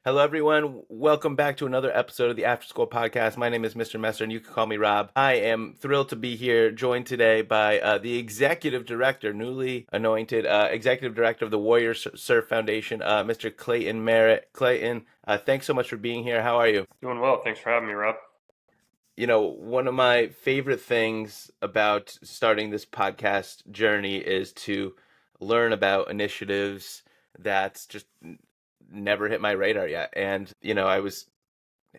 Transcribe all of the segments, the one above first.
Hello, everyone. Welcome back to another episode of the Afterschool Podcast. My name is Mr. Messer, and you can call me Rob. I am thrilled to be here, joined today by the executive director, newly anointed executive director of the Warrior Surf Foundation, Mr. Clayton Merritt. Clayton, thanks so much for being here. How are you? Doing well. Thanks for having me, Rob. You know, one of my favorite things about starting this podcast journey is to learn about initiatives that's just never hit my radar yet. And, I was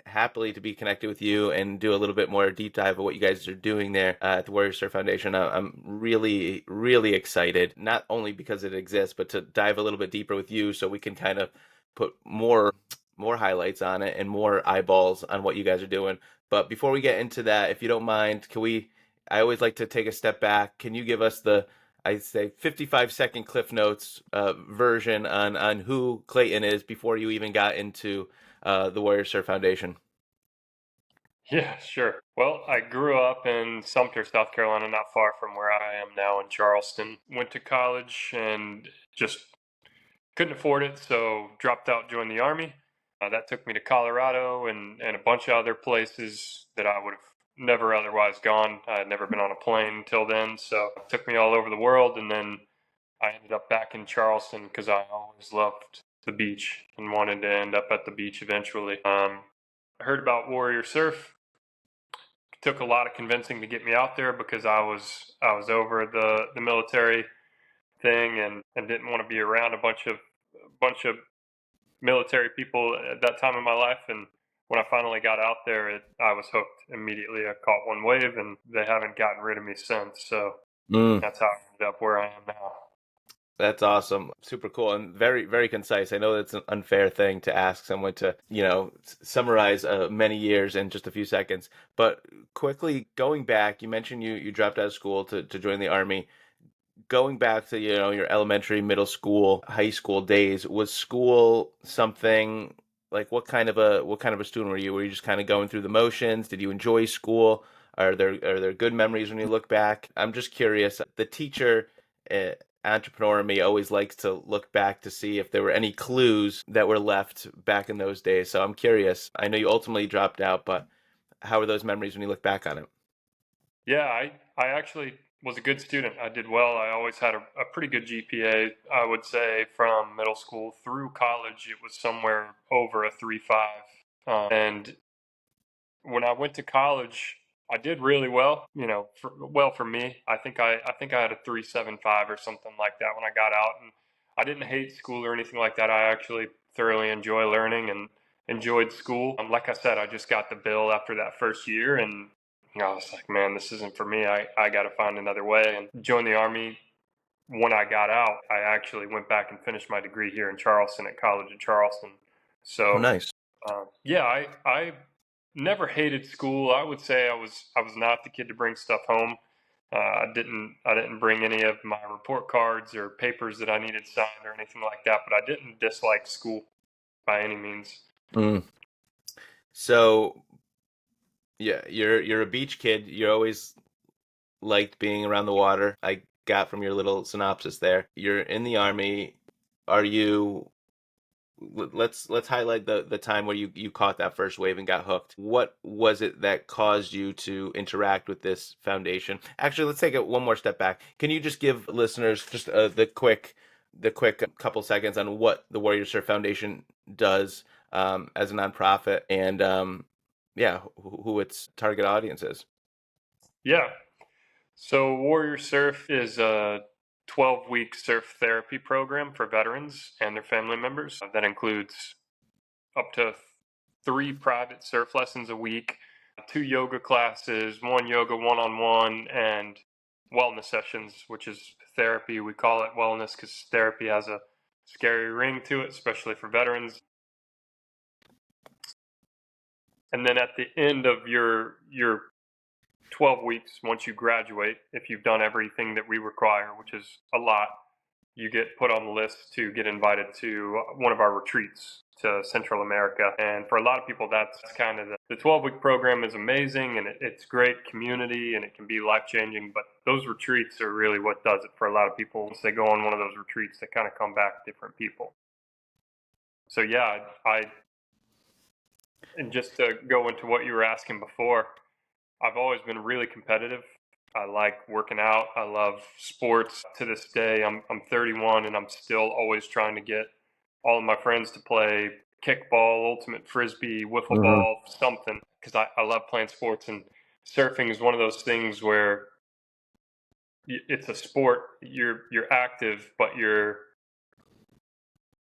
happily to be connected with you and do a little bit more deep dive of what you guys are doing there at the Warrior Surf Foundation. I'm really, really excited, not only because it exists, but to dive a little bit deeper with you so we can kind of put more highlights on it and more eyeballs on what you guys are doing. But before we get into that, if you don't mind, I always like to take a step back. Can you give us I'd say 55-second Cliff Notes version on who Clayton is before you even got into the Warrior Surf Foundation? Yeah, sure. Well, I grew up in Sumter, South Carolina, not far from where I am now in Charleston. Went to college and just couldn't afford it, so dropped out, joined the Army. That took me to Colorado and a bunch of other places that I would have never otherwise gone. I had never been on a plane until then, so it took me all over the world. And then I ended up back in Charleston because I always loved the beach and wanted to end up at the beach eventually. I heard about Warrior Surf. Took a lot of convincing to get me out there because I was over the military thing and didn't want to be around a bunch of military people at that time in my life. And when I finally got out there, I was hooked immediately. I caught one wave, and they haven't gotten rid of me since. So Mm, that's how I ended up where I am now. that's awesome. Super cool and very, very concise. I know that's an unfair thing to ask someone to, summarize many years in just a few seconds. But quickly going back, you mentioned you dropped out of school to join the Army. Going back to, your elementary, middle school, high school days, was school something like what kind of a student were you? Were you just kind of going through the motions? Did you enjoy school? Are there good memories when you look back? I'm just curious. The teacher uh, entrepreneur in me always likes to look back to see if there were any clues that were left back in those days. So I'm curious. I know you ultimately dropped out, but how are those memories when you look back on it? Yeah, I actually was a good student. I did well. I always had a pretty good GPA. I would say from middle school through college, it was somewhere over a 3.5. And when I went to college, I did really well. For me, I think I had a 3.75 or something like that when I got out, and I didn't hate school or anything like that. I actually thoroughly enjoy learning and enjoyed school. Like I said, I just got the bill after that first year, and I was like, man, this isn't for me. I got to find another way and join the Army. When I got out, I actually went back and finished my degree here in Charleston at College of Charleston. Oh, So nice. yeah, I never hated school. I would say I was not the kid to bring stuff home. I didn't bring any of my report cards or papers that I needed signed or anything like that. But I didn't dislike school by any means. Mm. So yeah, you're a beach kid. You always liked being around the water. I got from your little synopsis there. You're in the Army. Are you let's highlight the time where you caught that first wave and got hooked. What was it that caused you to interact with this foundation? Actually, let's take it one more step back. Can you just give listeners just the quick couple seconds on what the Warrior Surf Foundation does as a nonprofit and yeah, who its target audience is? Yeah. So Warrior Surf is a 12-week surf therapy program for veterans and their family members that includes up to 3 private surf lessons a week, 2 yoga classes, one yoga one-on-one, and wellness sessions, which is therapy. We call it wellness because therapy has a scary ring to it, especially for veterans. And then at the end of your 12 weeks, once you graduate, if you've done everything that we require, which is a lot, you get put on the list to get invited to one of our retreats to Central America. And for a lot of people, that's kind of the 12-week program is amazing and it's great community and it can be life changing. But those retreats are really what does it for a lot of people. Once they go on one of those retreats, they kind of come back different people. So yeah, I And just to go into what you were asking before, I've always been really competitive. I like working out. I love sports. To this day, I'm 31 and I'm still always trying to get all of my friends to play kickball, ultimate frisbee, wiffle Hmm. ball, something, because I love playing sports. And surfing is one of those things where it's a sport. You're active, but you're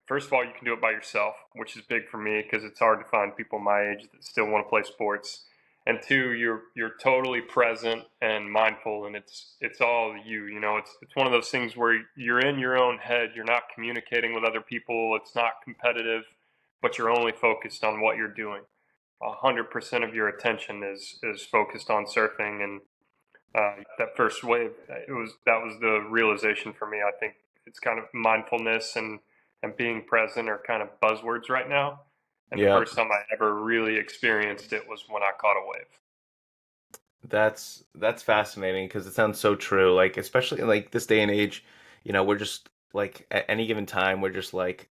first of all, you can do it by yourself, which is big for me because it's hard to find people my age that still want to play sports. And two, you're totally present and mindful, and it's all you. You know, it's one of those things where you're in your own head. You're not communicating with other people. It's not competitive, but you're only focused on what you're doing. 100% of your attention is focused on surfing, and that first wave, that was the realization for me. I think it's kind of mindfulness and being present are kind of buzzwords right now. And the Yeah, first time I ever really experienced it was when I caught a wave. that's fascinating because it sounds so true. Like especially in like this day and age, we're just like at any given time we're just like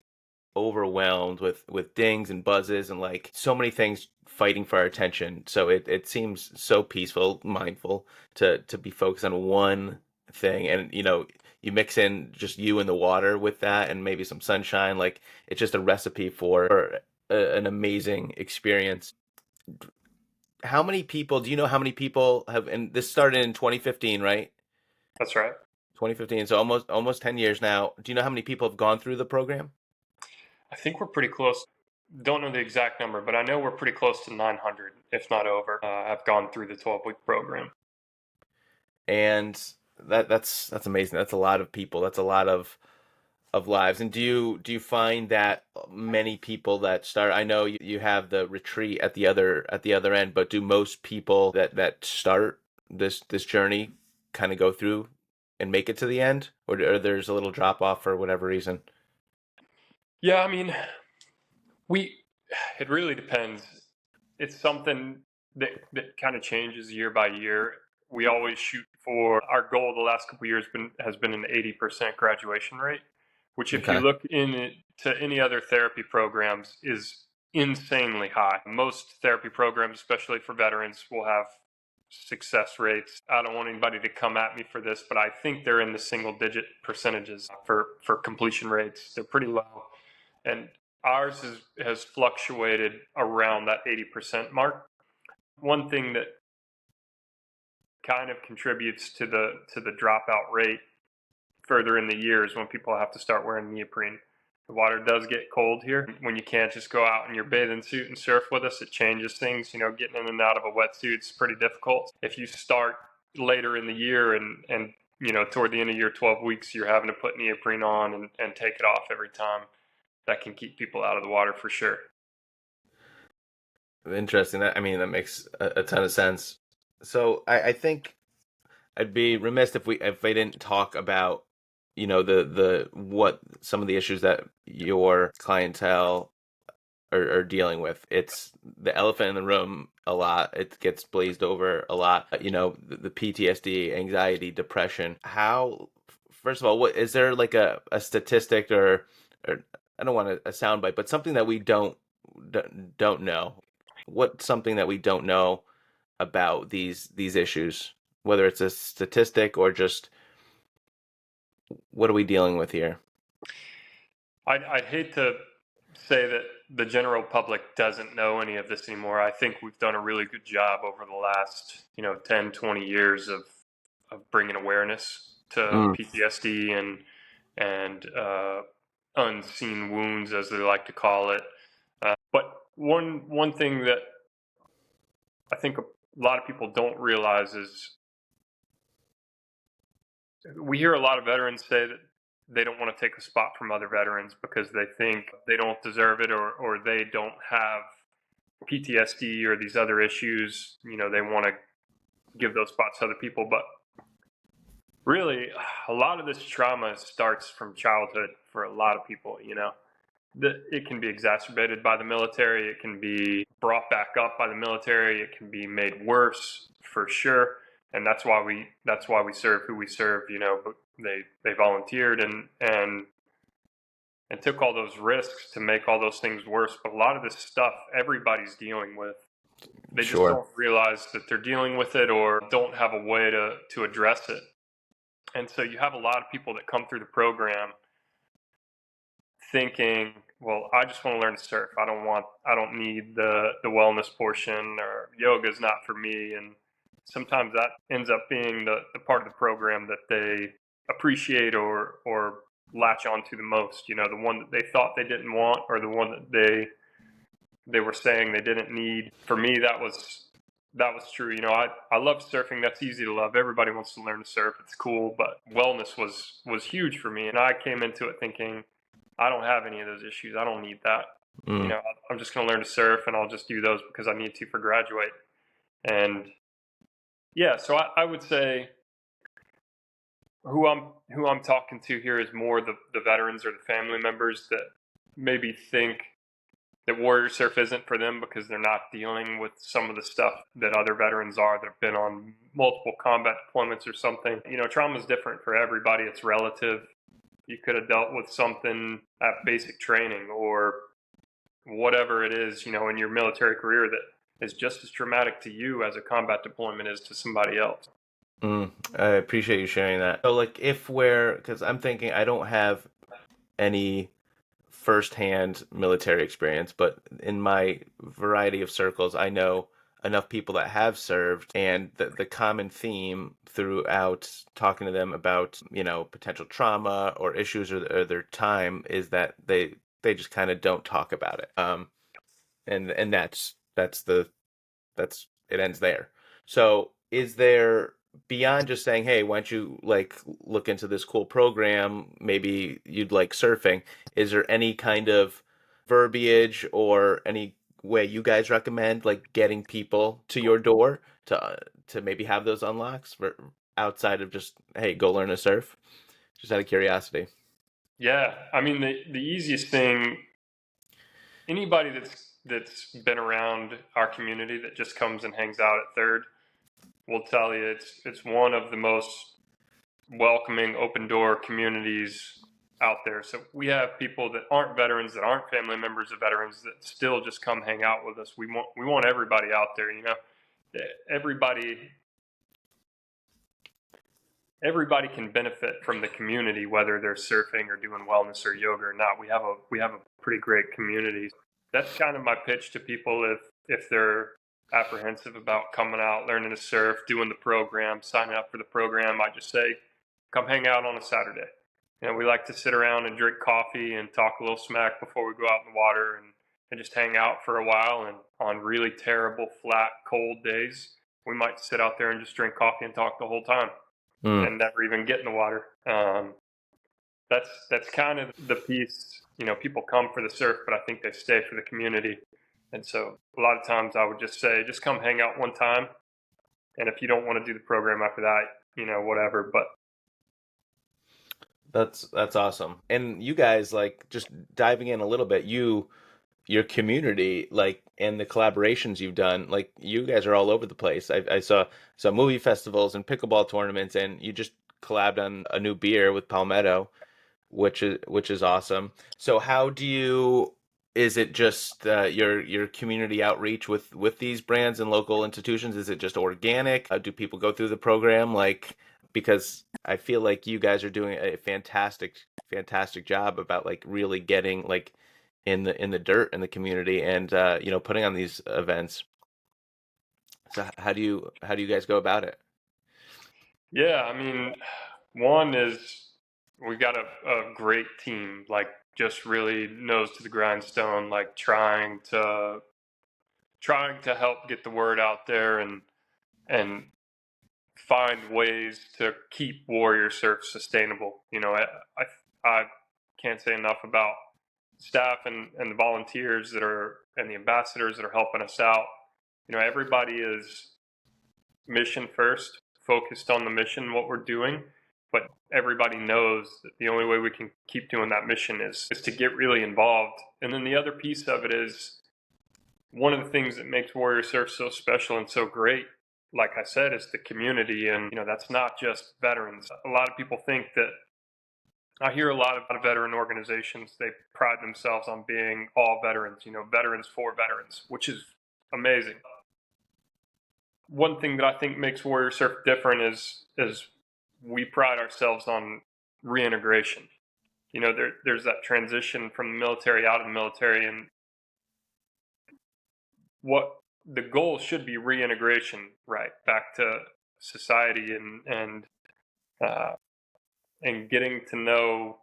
overwhelmed with dings and buzzes and like so many things fighting for our attention. So it seems so peaceful, mindful to be focused on one thing. And you mix in just you in the water with that and maybe some sunshine. Like it's just a recipe for an amazing experience. How many people do you know how many people have, and this started in 2015, right? That's right. 2015, so almost 10 years now. Do you know how many people have gone through the program? I think we're pretty close. Don't know the exact number, but I know we're pretty close to 900, if not over. I've gone through the 12-week program. And that's amazing. That's a lot of people. That's a lot of lives. And do you find that many people that start, I know you have the retreat at the other end, but do most people that start this journey kind of go through and make it to the end, or there's a little drop off for whatever reason? Yeah, I mean, we it really depends. It's something that kind of changes year by year. We always shoot for our goal the last couple of years has been an 80% graduation rate, which if you Okay. look in it to any other therapy programs is insanely high. Most therapy programs, especially for veterans, will have success rates. I don't want anybody to come at me for this, but I think they're in the single digit percentages for completion rates. They're pretty low. And ours has fluctuated around that 80% mark. One thing that kind of contributes to the dropout rate further in the year is when people have to start wearing neoprene. The water does get cold here. When you can't just go out in your bathing suit and surf with us, it changes things. You know, getting in and out of a wetsuit is pretty difficult. If you start later in the year and toward the end of your 12 weeks, you're having to put neoprene on and take it off every time. That can keep people out of the water for sure. Interesting. I mean, that makes a ton of sense. So I think I'd be remiss if I didn't talk about, the what some of the issues that your clientele are dealing with. It's the elephant in the room a lot. It gets blazed over a lot. The PTSD, anxiety, depression. How, first of all, what is there like a statistic or I don't want a soundbite, but something that we don't know. What's something that we don't know about these issues, whether it's a statistic or just what are we dealing with here? I'd hate to say that the general public doesn't know any of this anymore. I think we've done a really good job over the last 10, 20 years of bringing awareness to Mm. PTSD and unseen wounds, as they like to call it. But one thing that I think a lot of people don't realize is we hear a lot of veterans say that they don't want to take a spot from other veterans because they think they don't deserve it or they don't have PTSD or these other issues. They want to give those spots to other people. But really, a lot of this trauma starts from childhood for a lot of people. It can be exacerbated by the military. It can be brought back up by the military. It can be made worse for sure. And that's why we serve who we serve. They volunteered and and took all those risks to make all those things worse. But a lot of this stuff everybody's dealing with. They just Sure. don't realize that they're dealing with it or don't have a way to address it. And so you have a lot of people that come through the program thinking, well, I just want to learn to surf. I don't need the wellness portion, or yoga's not for me. And sometimes that ends up being the part of the program that they appreciate or latch onto the most, the one that they thought they didn't want, or the one that they were saying they didn't need. For me, that was true. I love surfing. That's easy to love. Everybody wants to learn to surf. It's cool, but wellness was huge for me. And I came into it thinking, I don't have any of those issues. I don't need that. Mm. I'm just going to learn to surf, and I'll just do those because I need to for graduate. And yeah, so I would say who I'm talking to here is more the veterans or the family members that maybe think that warrior surf isn't for them because they're not dealing with some of the stuff that other veterans are that have been on multiple combat deployments or something. Trauma is different for everybody. It's relative. You could have dealt with something at basic training or whatever it is, in your military career that is just as traumatic to you as a combat deployment is to somebody else. I appreciate you sharing that. So, like, because I'm thinking I don't have any firsthand military experience, but in my variety of circles, I know enough people that have served, and the common theme throughout talking to them about, potential trauma or issues or their time is that they just kind of don't talk about it. And that's it ends there. So is there, beyond just saying, hey, why don't you like look into this cool program, maybe you'd like surfing, is there any kind of verbiage or any way you guys recommend like getting people to your door to maybe have those unlocks for outside of just, hey, go learn to surf? Just out of curiosity. Yeah, I mean the easiest thing, anybody that's been around our community that just comes and hangs out at Third will tell you it's one of the most welcoming, open door communities out there. So we have people that aren't veterans, that aren't family members of veterans, that still just come hang out with us. We want everybody out there. Everybody can benefit from the community, whether they're surfing or doing wellness or yoga or not. We have a pretty great community. That's kind of my pitch to people if they're apprehensive about coming out, learning to surf, doing the program, signing up for the program. I just say, come hang out on a Saturday. We like to sit around and drink coffee and talk a little smack before we go out in the water and just hang out for a while. And on really terrible, flat, cold days, we might sit out there and just drink coffee and talk the whole time and never even get in the water. That's kind of the piece. People come for the surf, but I think they stay for the community. And so a lot of times I would just say, just come hang out one time. And if you don't want to do the program after that, whatever. But That's awesome. And you guys, like, just diving in a little bit, your community, like, and the collaborations you've done, like, you guys are all over the place. I saw some movie festivals and pickleball tournaments, and you just collabed on a new beer with Palmetto, which is awesome. So how do you, is it just your community outreach with these brands and local institutions? Is it just organic? Do people go through the program? Like, because I feel like you guys are doing a fantastic job about like really getting like in the dirt in the community and putting on these events. So how do you guys go about it? yeah, I mean, one is we got a great team, like just really nose to the grindstone, like trying to help get the word out there and find ways to keep warrior surf sustainable. I can't say enough about staff and the volunteers that are and the ambassadors that are helping us out. Everybody is mission first, focused on the mission, what we're doing. But everybody knows that the only way we can keep doing that mission is to get really involved. And then the other piece of it is one of the things that makes Warrior Surf so special and so great, like I said, is the community. And, that's not just veterans. A lot of people think that I hear a lot of veteran organizations, they pride themselves on being all veterans, veterans for veterans, which is amazing. One thing that I think makes Warrior Surf different is we pride ourselves on reintegration. There's that transition from the military out of the military, and what the goal should be reintegration, right, back to society, uh, and getting to know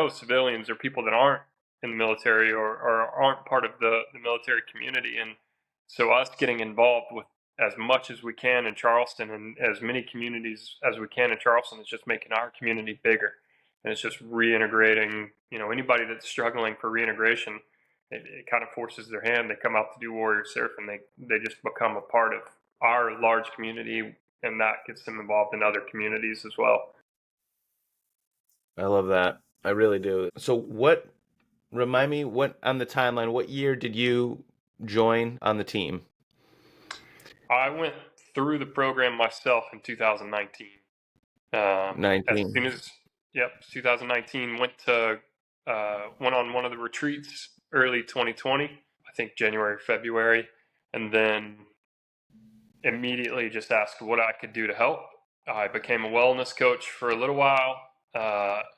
civilians or people that aren't in the military or aren't part of the military community. And so us getting involved with as much as we can in Charleston and as many communities as we can in Charleston is just making our community bigger. And it's just reintegrating, anybody that's struggling for reintegration, it kind of forces their hand. They come out to do Warrior Surf and they just become a part of our large community, and that gets them involved in other communities as well. I love that. I really do. So remind me, what on the timeline, what year did you join on the team? I went through the program myself in 2019. As 19. soon as, 2019, went on one of the retreats early 2020, I think January, February, and then immediately just asked what I could do to help. I became a wellness coach for a little while,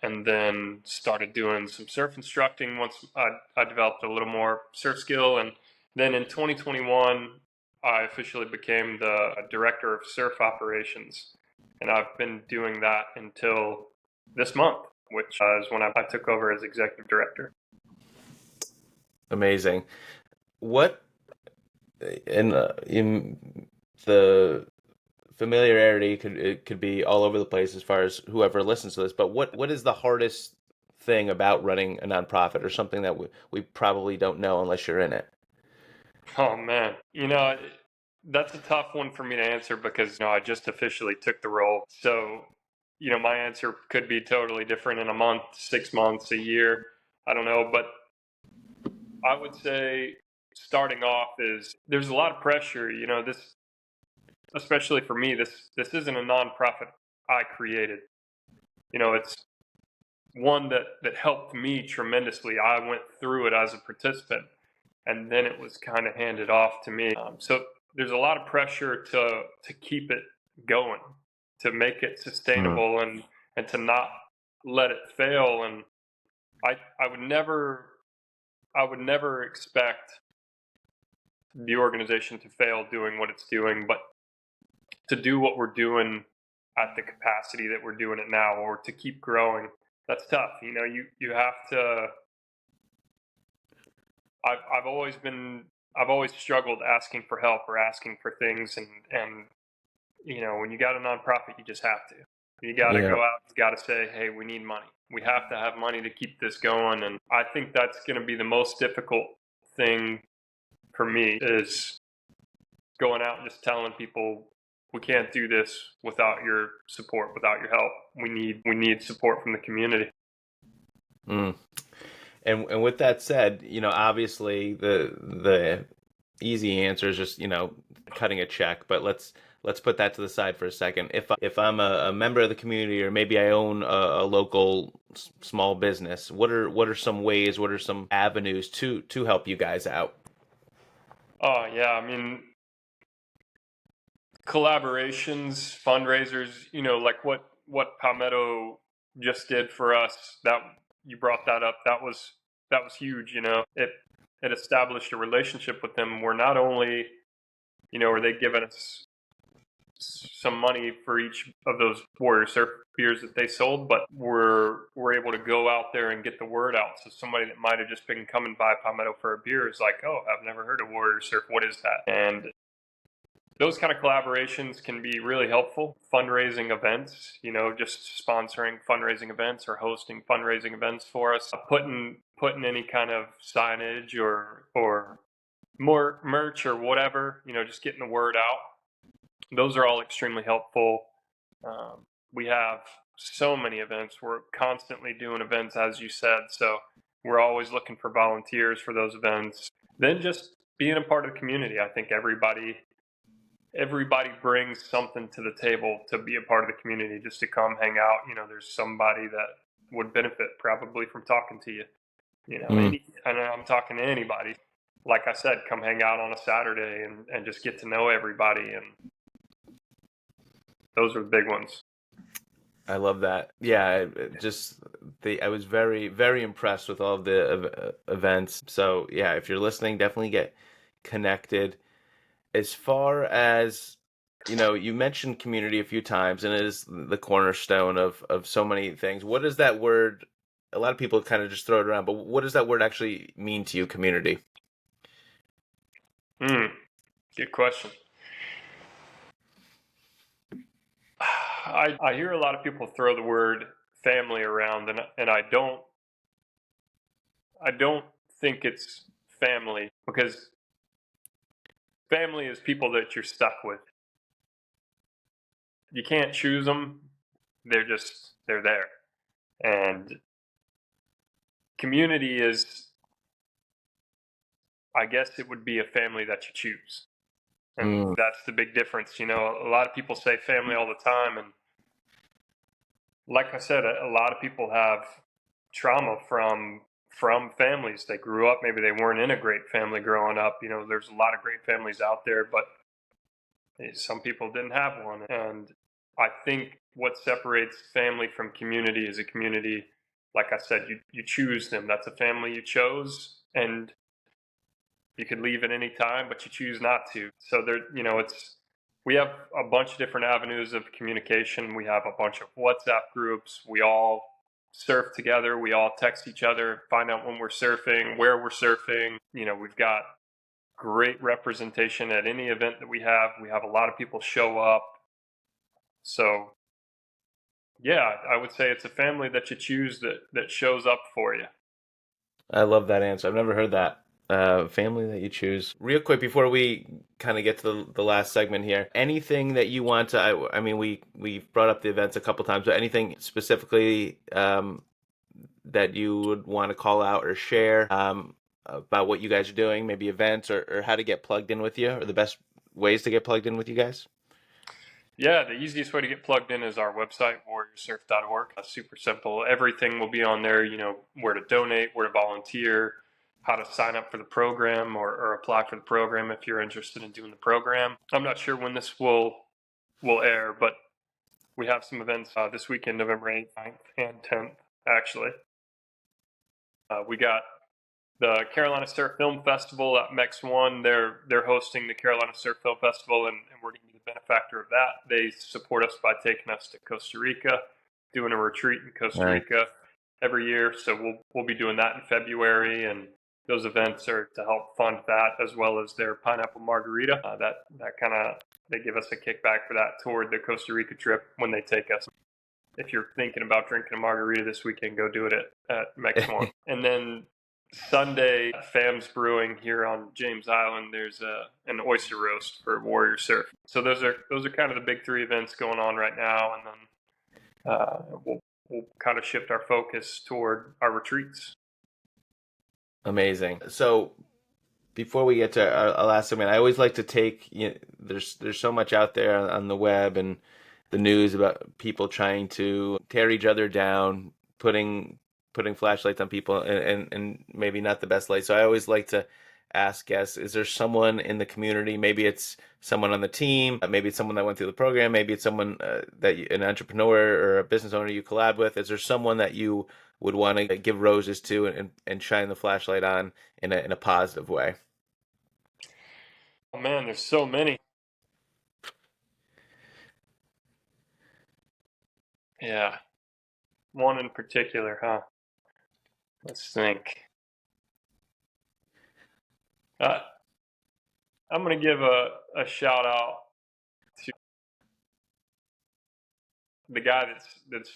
and then started doing some surf instructing once I developed a little more surf skill. And then in 2021, I officially became the director of surf operations. And I've been doing that until this month, which is when I took over as executive director. Amazing. What in the familiarity could be all over the place as far as whoever listens to this, but what is the hardest thing about running a nonprofit, or something that we probably don't know unless you're in it? Oh man, that's a tough one for me to answer because I just officially took the role. So, my answer could be totally different in a month, 6 months, a year. I don't know, but I would say starting off is there's a lot of pressure. This, especially for me, this isn't a nonprofit I created. It's one that helped me tremendously. I went through it as a participant, and then it was kind of handed off to me. So there's a lot of pressure to keep it going, to make it sustainable, and to not let it fail. And I would never expect the organization to fail doing what it's doing, but to do what we're doing at the capacity that we're doing it now, or to keep growing, that's tough. You have to. I've always struggled asking for help or asking for things, and when you got a nonprofit, you just have to. You got to Yeah. go out. You got to say, hey, we need money. We have to have money to keep this going, and I think that's going to be the most difficult thing for me, is going out and just telling people we can't do this without your support, without your help. We need support from the community. Mm. And with that said, obviously the easy answer is just, cutting a check, but let's put that to the side for a second. If I'm a member of the community, or maybe I own a local small business, what are some ways, what are some avenues to help you guys out? Oh yeah, I mean, collaborations, fundraisers, like what Palmetto just did for us. That you brought that up. That was huge. It established a relationship with them where not only are they giving us some money for each of those Warrior Surf beers that they sold, but we're able to go out there and get the word out. So somebody that might have just been coming by Palmetto for a beer is like, oh, I've never heard of Warrior Surf. What is that? And those kind of collaborations can be really helpful. Fundraising events, just sponsoring fundraising events or hosting fundraising events for us, putting any kind of signage or more merch or whatever, just getting the word out. Those are all extremely helpful. We have so many events. We're constantly doing events, as you said. So we're always looking for volunteers for those events. Then just being a part of the community. I think everybody everybody brings something to the table to be a part of the community, just to come hang out. There's somebody that would benefit probably from talking to you. Mm. And I'm talking to anybody. Like I said, come hang out on a Saturday and just get to know everybody. And those are the big ones. I love that. Yeah, I was very, very impressed with all of the events. So yeah, if you're listening, definitely get connected. As far as, you mentioned community a few times, and it is the cornerstone of so many things. What does that word? A lot of people kind of just throw it around, but what does that word actually mean to you, community? Good question. I hear a lot of people throw the word family around, and I don't think it's family, because family is people that you're stuck with. You can't choose them. They're there. And community is, I guess it would be a family that you choose. And Mm. that's the big difference. A lot of people say family all the time. And like I said, a lot of people have trauma from families. They grew up, maybe they weren't in a great family growing up. There's a lot of great families out there, but some people didn't have one. And I think what separates family from community is a community, like I said, you choose them. That's a family you chose, and you could leave at any time, but you choose not to. So we have a bunch of different avenues of communication. We have a bunch of WhatsApp groups. We all surf together. We all text each other, find out when we're surfing, where we're surfing. We've got great representation at any event that we have. We have a lot of people show up. So yeah, I would say it's a family that you choose that shows up for you. I love that answer. I've never heard that. Family that you choose. Real quick before we kind of get to the last segment here, anything that you want to? I mean, we've brought up the events a couple times, but anything specifically that you would want to call out or share about what you guys are doing, maybe events or how to get plugged in with you, or the best ways to get plugged in with you guys? Yeah, the easiest way to get plugged in is our website, warriorsurf.org. Super simple. Everything will be on there, where to donate, where to volunteer, how to sign up for the program or apply for the program if you're interested in doing the program. I'm not sure when this will air, but we have some events this weekend, November 8th, 9th, and 10th, actually. We got the Carolina Surf Film Festival at Mex One. They're hosting the Carolina Surf Film Festival, and we're going to be the benefactor of that. They support us by taking us to Costa Rica, doing a retreat in Costa Right. Rica every year. So we'll be doing that in February, and those events are to help fund that, as well as their pineapple margarita. That kind of, they give us a kickback for that toward the Costa Rica trip when they take us. If you're thinking about drinking a margarita this weekend, go do it at Mex One. And then Sunday, Fam's Brewing here on James Island, there's an oyster roast for Warrior Surf. So those are kind of the big three events going on right now, and then we'll kind of shift our focus toward our retreats. Amazing. So before we get to our last segment, I always like to take, there's so much out there on the web and the news about people trying to tear each other down, putting flashlights on people, and maybe not the best light. So I always like to ask guests, is there someone in the community? Maybe it's someone on the team, maybe it's someone that went through the program, maybe it's someone an entrepreneur or a business owner you collab with. Is there someone that you would want to give roses to and shine the flashlight on in a positive way? Oh man, there's so many. Yeah, one in particular, huh? Let's think. I'm going to give a shout out to the guy that's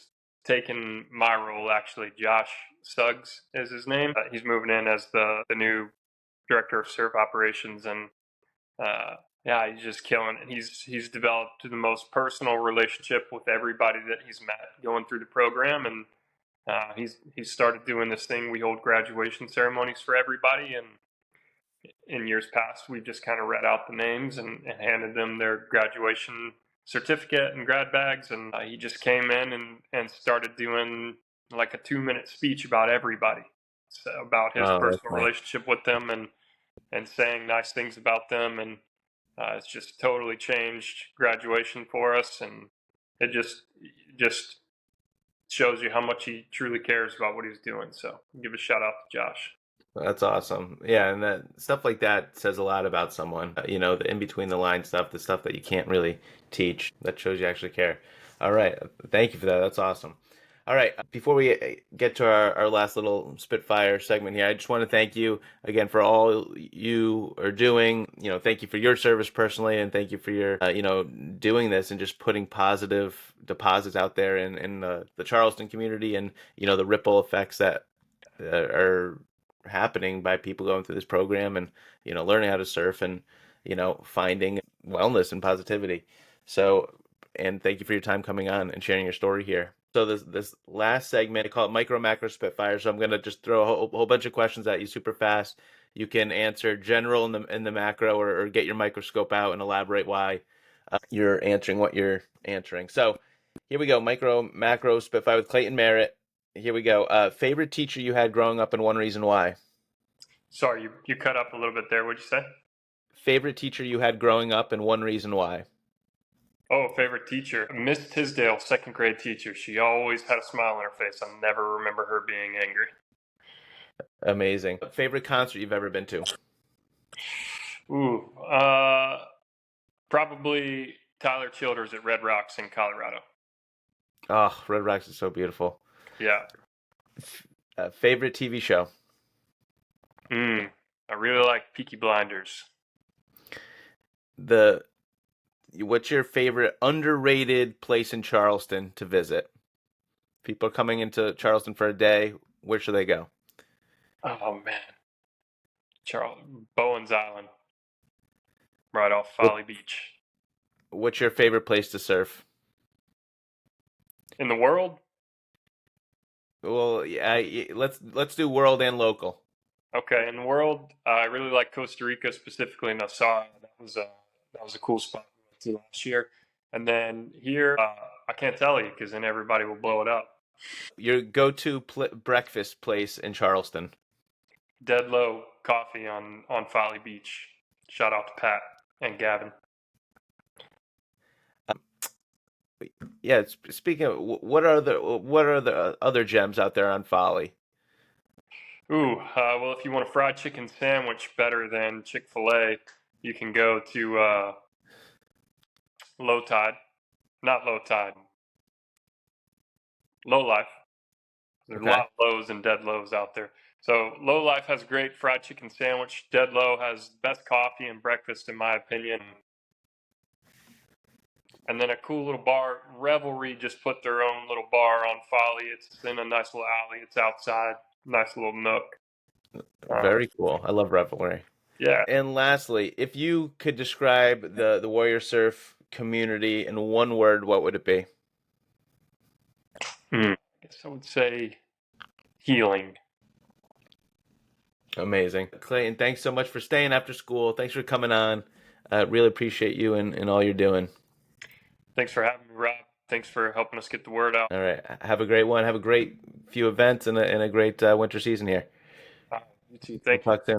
taken my role. Actually, Josh Suggs is his name. He's moving in as the new director of surf operations, and yeah, he's just killing it. He's developed the most personal relationship with everybody that he's met going through the program, and he's started doing this thing. We hold graduation ceremonies for everybody, and in years past, we've just kind of read out the names and handed them their graduation certificate and grad bags. And he just came in and started doing like a 2-minute speech about everybody, so about his Oh, that's personal nice. relationship with them and saying nice things about them. And it's just totally changed graduation for us. And it just shows you how much he truly cares about what he's doing. So give a shout out to Josh. That's awesome. Yeah, and that stuff like that says a lot about someone. The in between the line stuff, the stuff that you can't really teach, that shows you actually care. All right. Thank you for that. That's awesome. All right. Before we get to our last little Spitfire segment here, I just want to thank you again for all you are doing. Thank you for your service personally, and thank you for your, doing this and just putting positive deposits out there in the Charleston community and, the ripple effects that are happening by people going through this program and learning how to surf and finding wellness and positivity. So, and thank you for your time coming on and sharing your story here. So this last segment, I call it micro macro spitfire. So I'm going to just throw a whole bunch of questions at you super fast. You can answer general in the macro, or get your microscope out and elaborate why you're answering what you're answering. So here we go. Micro macro spitfire with Clayton Merritt. Here we go. Favorite teacher you had growing up and one reason why? Sorry, you cut up a little bit there. What'd you say? Favorite teacher you had growing up and one reason why? Oh, favorite teacher. Miss Tisdale, second grade teacher. She always had a smile on her face. I never remember her being angry. Amazing. Favorite concert you've ever been to? Ooh, probably Tyler Childers at Red Rocks in Colorado. Oh, Red Rocks is so beautiful. Yeah. Favorite TV show? I really like Peaky Blinders. What's your favorite underrated place in Charleston to visit? People are coming into Charleston for a day. Where should they go? Oh man, Bowen's Island, right off What, Folly Beach. what's your favorite place to surf? In the world? Well, yeah, let's do world and local. Okay, in the world, I really like Costa Rica, specifically Nassau. That was a cool spot we went to last year. And then here, I can't tell you because then everybody will blow it up. Your go-to breakfast place in Charleston? Dead Low Coffee on Folly Beach. Shout out to Pat and Gavin. Yeah, speaking of, what are the other gems out there on Folly? Ooh, well, if you want a fried chicken sandwich better than Chick-fil-A, you can go to Low Tide. Not Low Tide. Low Life. There's a lot Okay. of lows and dead lows out there. So Low Life has a great fried chicken sandwich. Dead Low has best coffee and breakfast, in my opinion. And then a cool little bar. Revelry just put their own little bar on Folly. It's in a nice little alley. It's outside. Nice little nook. Very cool. I love Revelry. Yeah. And lastly, if you could describe the Warrior Surf community in one word, what would it be? I guess I would say healing. Amazing. Clayton, thanks so much for staying after school. Thanks for coming on. Really appreciate you and all you're doing. Thanks for having me, Rob. Thanks for helping us get the word out. All right. Have a great one. Have a great few events and a great winter season here. You too. We'll Thank you. talk soon.